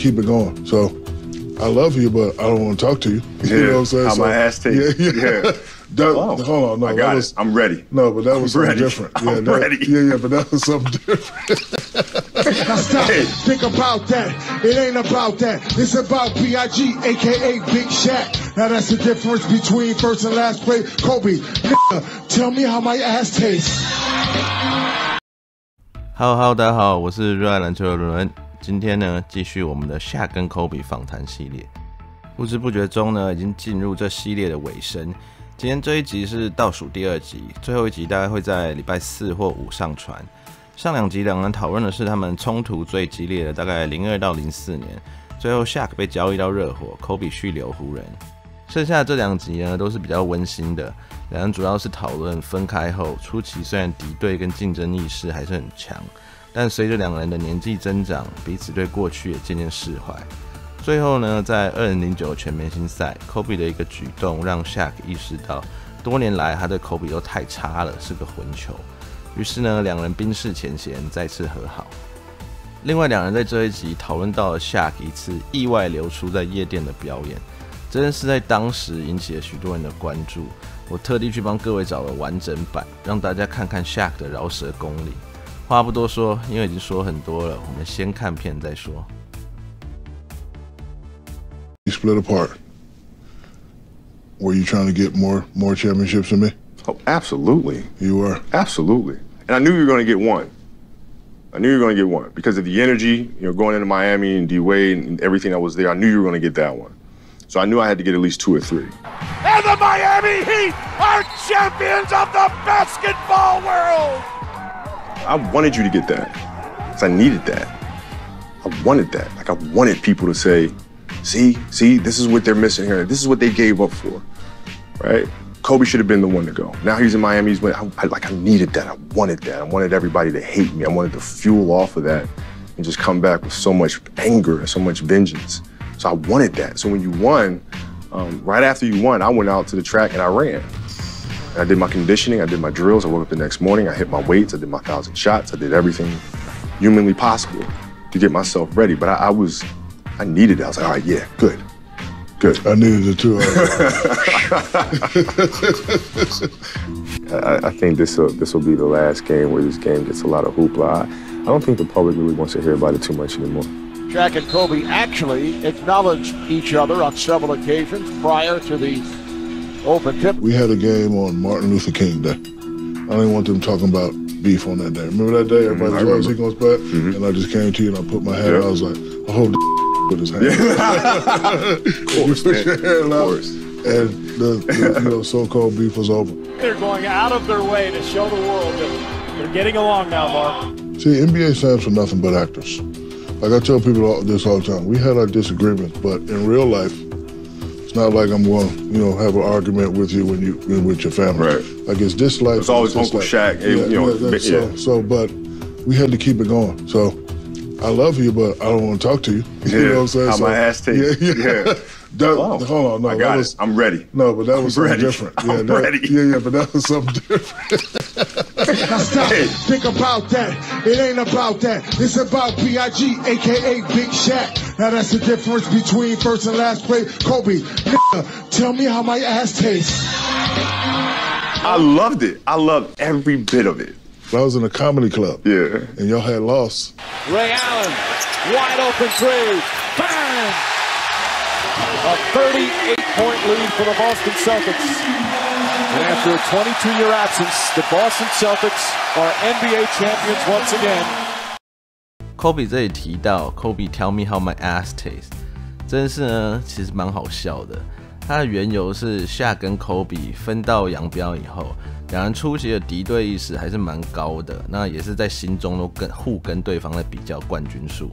keep it going. So I love you, but I don't want to talk to you. Yeah, you know what I'm saying? How my ass tastes. Yeah. Hold on, no, I got it. I'm ready. No, but that was something different. I'm ready. Yeah, but that was something different. Now stop, think about that. It ain't about that. It's about B.I.G., a.k.a. Big Shaq. Now that's the difference between first and last play. Kobe, tell me how my ass tastes. Hello， 大家好，我是热爱篮球的伦恩。今天呢，继续我们的 Shaq 跟 Kobe 访谈系列。不知不觉中呢，已经进入这系列的尾声。今天这一集是倒数第2集，最后一集大概会在礼拜4或5上传。上2集两人讨论的是他们冲突最激烈的大概02到04年，最后 Shaq 被交易到热火 ，Kobe 续留湖人。剩下的这2集呢，都是比较温馨的。两人主要是讨论分开后，初期虽然敌对跟竞争意识还是很强，但随着两人的年纪增长，彼此对过去也渐渐释怀。最后呢，在2009全明星赛 ，Kobe 的一个举动让 Shaq 意识到，多年来他对 Kobe 都太差了，是个混球。于是呢，两人冰释前嫌，再次和好。另外，两人在这一集讨论到了 Shaq 一次意外流出在夜店的表演，真的是在当时引起了许多人的关注。我特地去帮各位找了完整版，让大家看看 Shaq 的饶舌功力。话不多说，因为已经说很多了，我们先看片再说。You split apart. Were you trying to get more championships than me? Oh, absolutely. You were? Absolutely. And I knew you were going to get one. I knew you were going to get one because of the energy, going into Miami and D-Wade and everything that was there. I knew you were going to get that one. So I knew I had to get at least 2 or 3. And the Miami Heat are champions of the basketball world! I wanted you to get that because I needed that. I wanted that. Like, I wanted people to say, see, this is what they're missing here. This is what they gave up for, right? Kobe should have been the one to go. Now he's in Miami. I needed that. I wanted that. I wanted everybody to hate me. I wanted to fuel off of that and just come back with so much anger and so much vengeance. So I wanted that. So when you won, right after you won, I went out to the track and I ran. And I did my conditioning. I did my drills. I woke up the next morning. I hit my weights. I did my 1,000 shots. I did everything humanly possible to get myself ready. But I needed it. I was like, all right, yeah, good. I needed it too. I think this will be the last game where this game gets a lot of hoopla. I don't think the public really wants to hear about it too much anymore. Shaq and Kobe actually acknowledged each other on several occasions prior to the open tip. We had a game on Martin Luther King Day. I didn't want them talking about beef on that day. Remember that day? Everybody was like, he goes back, and I just came to you and I put my hat out. I was like, I hold with his hand. Of course, man. Of course. And the so-called beef was over. They're going out of their way to show the world that they're getting along now, Mark. See, NBA stands for nothing but actors. Like I tell people this all the time, we had our disagreements, but in real life, it's not like I'm going to, have an argument with you when you're with your family. Right. Like it's this life. It's always Uncle Shaq. But we had to keep it going. So I love you, but I don't want to talk to you. Yeah. You know what I'm saying? How my ass tastes. Yeah. Hold on, no. I got it. I'm ready. No, but that was something different. I'm ready. Yeah, but that was something different. Now stop, think about that. It ain't about that. It's about B.I.G., a.k.a. Big Shaq. Now that's the difference between first and last play. Kobe, tell me how my ass tastes. I loved it. I loved every bit of it. I was in a comedy club. Yeah. And y'all had lost. Ray Allen, wide open three. Bang! A 38-point lead for the Boston Celtics. And after a 22-year absence, the Boston Celtics are NBA champions once again. Kobe 这里提到 Kobe tell me how my ass tastes， 这件事呢其实蛮好笑的。它的缘由是 Shaq 跟 Kobe 分道扬镳以后，两人初期的敌对意识还是蛮高的，那也是在心中都互跟对方在比较冠军数。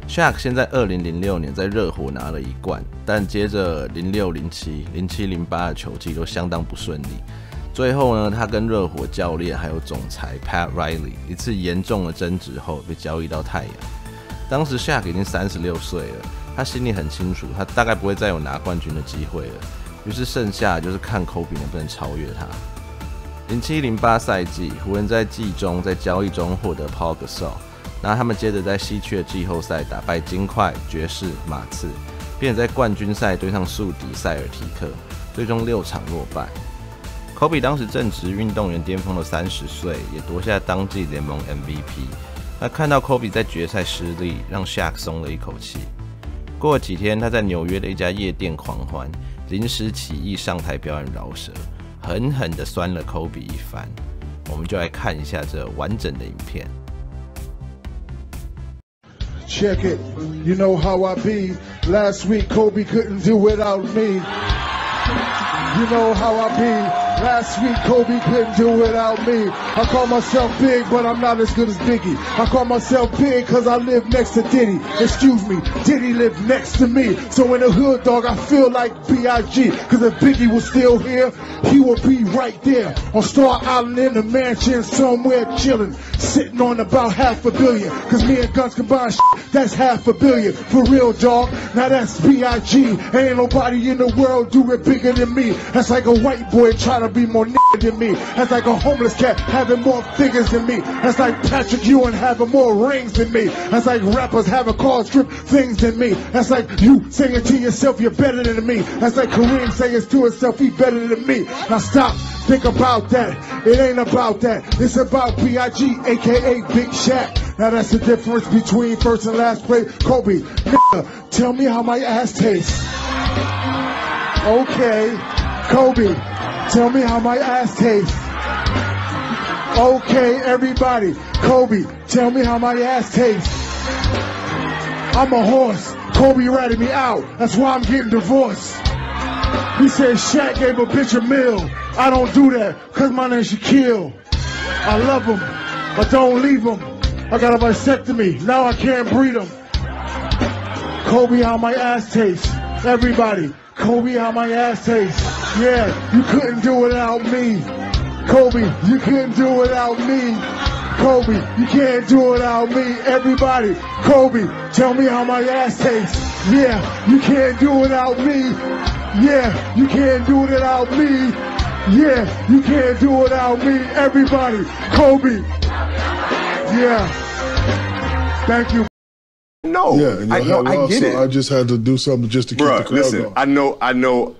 Shaq 先在2006年在热火拿了1冠，但接着06、07、07、08的球季都相当不顺利。最后呢，他跟热火教练还有总裁 Pat Riley 一次严重的争执后被交易到太阳。当时 Shaq 已经36岁了，他心里很清楚，他大概不会再有拿冠军的机会了。于是剩下就是看 Kobe 能不能超越他。07、08赛季，湖人在季中在交易中获得 Paul Gasol。然后他们接着在西区的季后赛打败金块、爵士、马刺，并且在冠军赛对上宿敌塞尔提克，最终6场落败。Kobe 当时正值运动员巅峰的30岁，也夺下当季联盟 MVP。那看到 Kobe 在决赛失利，让 Shaq 松了一口气。过了几天，他在纽约的一家夜店狂欢，临时起意上台表演饶舌，狠狠地酸了 Kobe 一番。我们就来看一下这完整的影片。Check it, you know how I be. Last week Kobe couldn't do without me. You know how I be. Last week Kobe couldn't do without me. I call myself big, but I'm not as good as Biggie. I call myself big cause I live next to Diddy. Excuse me, Diddy lived next to me. So in the hood, dog, I feel like B.I.G. Cause if Biggie was still here, he would be right there on Star Island in the mansion somewhere chilling, sitting on about $500 million. Cause me and Guns combined, that's $500 million. For real, dog, now that's B.I.G. Ain't nobody in the world do it bigger than me. That's like a white boy trying to be more nigga than me. That's like a homeless cat having more figures than me. That's like Patrick Ewing having more rings than me. That's like rappers having car strip things than me. That's like you saying to yourself you're better than me. That's like Kareem saying to himself he's better than me. Now stop, think about that. It ain't about that. It's about B.I.G. aka Big Shaq. Now that's the difference between first and last place. Kobe, nigga, tell me how my ass tastes. Okay, Kobe, tell me how my ass tastes. Okay, everybody, Kobe, tell me how my ass tastes. I'm a horse. Kobe ratted me out. That's why I'm getting divorced. He said Shaq gave a bitch $1 million. I don't do that, cause my name's Shaquille. I love him, but don't leave him. I got a vasectomy, now I can't breed him. Kobe, how my ass tastes. Everybody, Kobe, how my ass tastes. Yeah, you couldn't do it without me. Kobe, you couldn't do it without me. Kobe, you can't do it without me. Everybody, Kobe, tell me how my ass tastes. Yeah, you can't do it without me. Yeah, you can't do it without me. Yeah, you can't do it without me. Everybody, Kobe. Yeah. Thank you. No, Yeah, and I get it. So I just had to do something just to keep the crowd listen, going.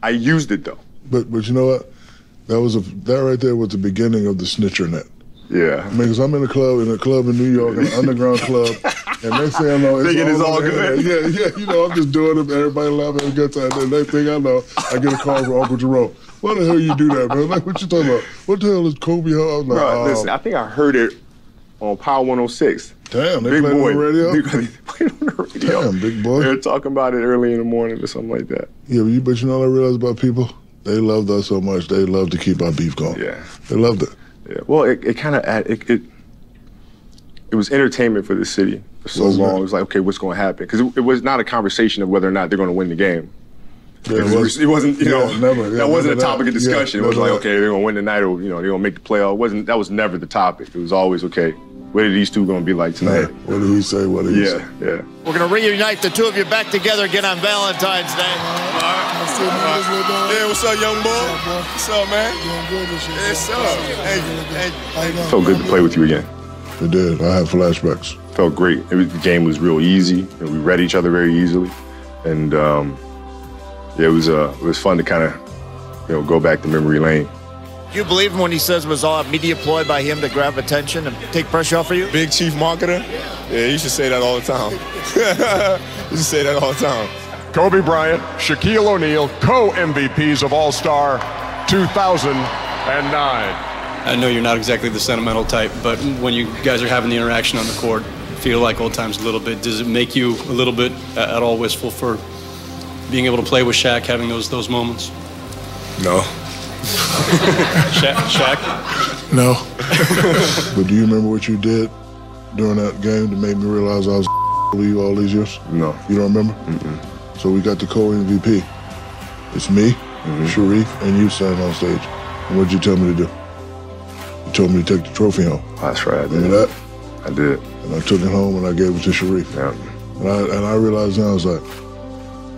I used it though. But you know what? That right there was the beginning of the snitcher net. Yeah. I mean, because I'm in a club in New York, an underground club, and they say I know it's all good. Yeah, you know, I'm just doing it, everybody laughing at a good time. And next thing I know, I get a call from Uncle Jerome. Why the hell you do that, man? Like, what you talking about? What the hell is Kobe? I'm like, bro, listen, I think I heard it on Power 106. Damn, they big played boy. on the radio? They played on the radio. Damn, big boy. They were talking about it early in the morning or something like that. Yeah, but you know what I realized about people? They loved us so much, they loved to keep our beef going. Yeah. They loved it. Yeah, well, it kind of, it was entertainment for the city for so long. It was like, okay, what's going to happen? Because it was not a conversation of whether or not they're going to win the game. Yeah, it wasn't, you know, that wasn't a topic of discussion. Yeah, it was like, okay, they're going to win tonight, or, you know, they're going to make the playoff. That was never the topic. It was always, okay, what are these two going to be like tonight? Yeah. What did he say? What did he say? Yeah. We're going to reunite the two of you back together again on Valentine's Day. All right. Yeah, what's up, young boy? What's up, man? What's up? Hey. Felt good to play with you again. It did. I had flashbacks. Felt great. The game was real easy. We read each other very easily, and yeah, it was fun to kind of, go back to memory lane. You believe him when he says it was all a media ploy by him to grab attention and take pressure off of you? Big chief marketer? Yeah, you should say that all the time. You should say that all the time. Kobe Bryant, Shaquille O'Neal, co-MVPs of All-Star 2009. I know you're not exactly the sentimental type, but when you guys are having the interaction on the court, feel like old times a little bit. Does it make you a little bit at all wistful for being able to play with Shaq, having those moments? No. Shaq? No. But do you remember what you did during that game to make me realize I was with you all these years? No. You don't remember? Mm-mm. So we got the co-MVP. It's me, Sharif, and you standing on stage. And what'd you tell me to do? You told me to take the trophy home. That's right. I did. Remember that? I did. And I took it home and I gave it to Sharif. Yeah. And I realized now, I was like,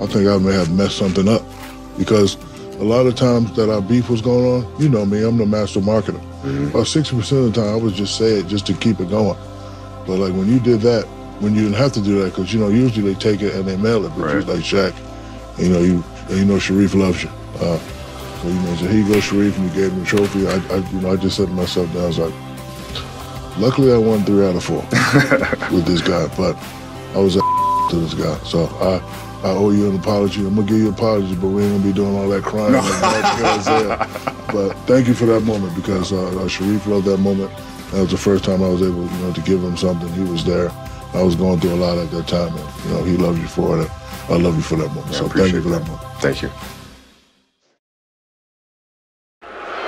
I think I may have messed something up, because a lot of times that our beef was going on, you know me, I'm the master marketer. About 60% of the time, I would just say it just to keep it going. But like when you did that, when you didn't have to do that, because you know usually they take it and they mail it, but right. Like Shaq, you know Sharif loves you. So you know, so here you go, Sharif, and you gave him the trophy. I just said to myself down, I was like, luckily I won 3 out of 4 with this guy, but I was to this guy, so I owe you an apology. I'm gonna give you an apology, but we ain't gonna be doing all that crying. No. But thank you for that moment, because Sharif loved that moment. That was the first time I was able, you know, to give him something. He was there. I was going through a lot at that time, and you know, he loved you for it. I love you for that moment. So thank you for that moment. Thank you.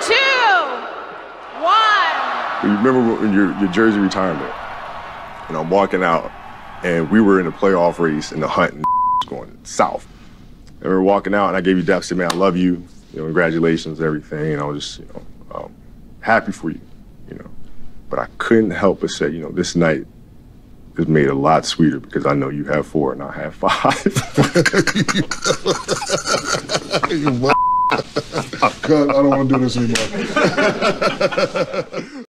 2, 1. You remember when your jersey retirement, and I'm walking out, and we were in a playoff race in the hunt, and going south. And we were walking out, and I gave you that. I said, "Man, I love you. You know, congratulations, everything." And I was just, you know, happy for you. You know, but I couldn't help but say, you know, this night is made a lot sweeter because I know you have 4 and I have 5. God, I don't want to do this anymore.